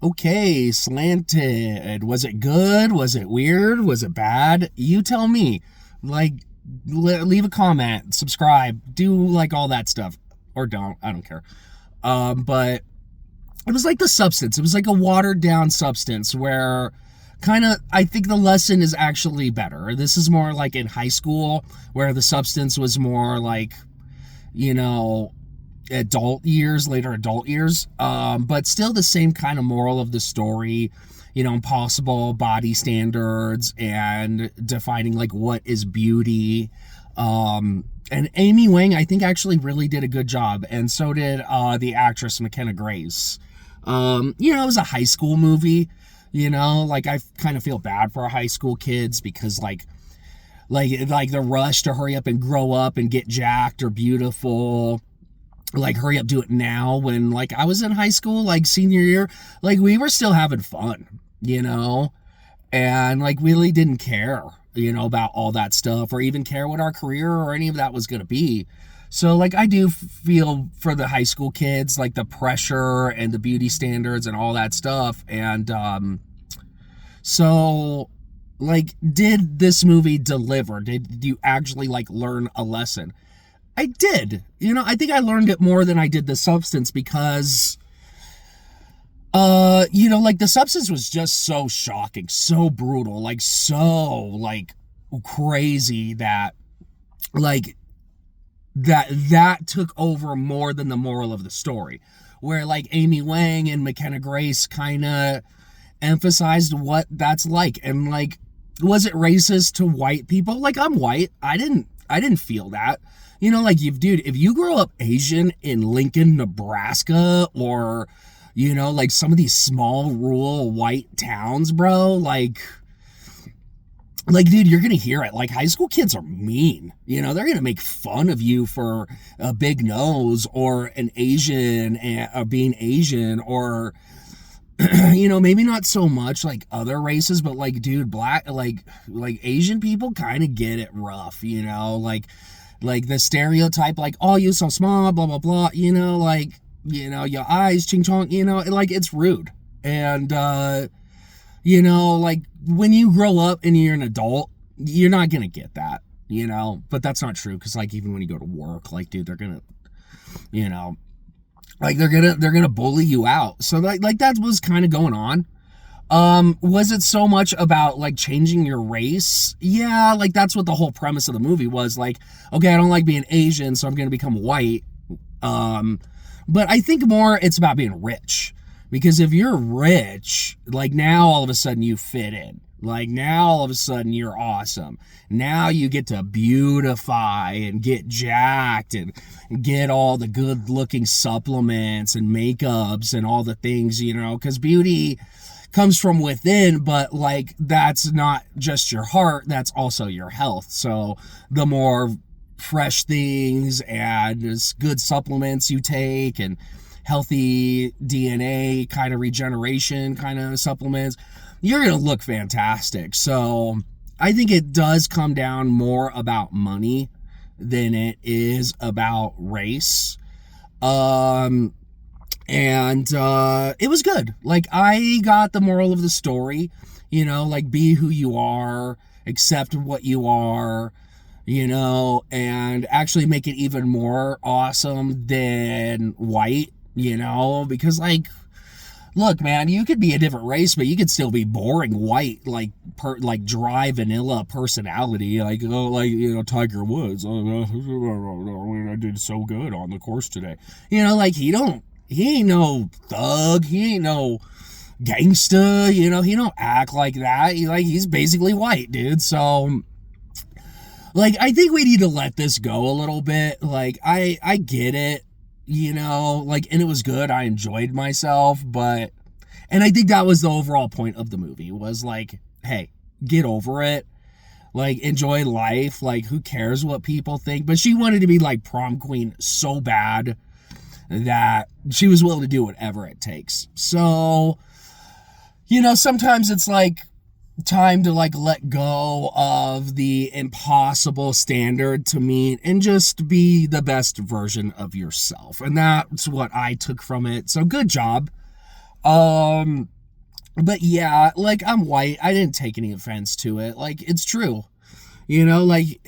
Okay, Slanted. Was it good? Was it weird? Was it bad? You tell me. Like, leave a comment, subscribe, do like all that stuff. Or don't. I don't care. But it was like the substance. It was like a watered down substance where kind of, I think the lesson is actually better. This is more like in high school where the substance was more like, you know, later adult years, but still the same kind of moral of the story, impossible body standards and defining like what is beauty. And Amy Wang, I think, actually really did a good job, and so did the actress McKenna Grace. It was a high school movie. Like I kind of feel bad for high school kids because like the rush to hurry up and grow up and get jacked or beautiful, like hurry up, do it now, when like I was in high school, like senior year, like we were still having fun, and like really didn't care, about all that stuff or even care what our career or any of that was going to be. So like I do feel for the high school kids, like the pressure and the beauty standards and all that stuff. And so like, did this movie deliver? Did you actually like learn a lesson? I did. I think I learned it more than I did the substance because like the substance was just so shocking, so brutal, like so like crazy that like that took over more than the moral of the story, where like Amy Wang and McKenna Grace kind of emphasized what that's like. And like, was it racist to white people? Like, I'm white. I didn't feel that. Like, if you grow up Asian in Lincoln, Nebraska, or, like some of these small rural white towns, bro, like, dude, you're going to hear it. Like, high school kids are mean. They're going to make fun of you for a big nose or an Asian, being Asian, or, maybe not so much like other races, but like, dude, black, like Asian people kind of get it rough, like the stereotype, like, oh, you so small, blah, blah, blah, like, your eyes, ching chong, like, it's rude. And, like, when you grow up and you're an adult, you're not going to get that, but that's not true. Cause like, even when you go to work, like, dude, they're going to, like, they're going to bully you out. So like that was kind of going on. Was it so much about like changing your race? Yeah, like that's what the whole premise of the movie was. Like, okay, I don't like being Asian, so I'm going to become white. But I think more it's about being rich, because if you're rich, like now all of a sudden you fit in. Like now all of a sudden you're awesome. Now you get to beautify and get jacked and get all the good looking supplements and makeups and all the things, because beauty comes from within, but like that's not just your heart, that's also your health. So the more fresh things and good supplements you take and healthy DNA kind of regeneration kind of supplements, you're going to look fantastic. So I think it does come down more about money than it is about race. And it was good. Like, I got the moral of the story, like, be who you are, accept what you are, and actually make it even more awesome than white, because like, look, man, you could be a different race, but you could still be boring white, like dry vanilla personality, like, Tiger Woods. I did so good on the course today. Like, he ain't no thug. He ain't no gangsta. He don't act like that. He's basically white, dude. So, like, I think we need to let this go a little bit. Like, I get it, like, and it was good. I enjoyed myself, and I think that was the overall point of the movie, was like, hey, get over it. Like, enjoy life. Like, who cares what people think? But she wanted to be like prom queen so bad that she was willing to do whatever it takes. So, sometimes it's like time to like let go of the impossible standard to meet and just be the best version of yourself. And that's what I took from it. So good job. Um, but yeah, like I'm white. I didn't take any offense to it. Like it's true. You know, like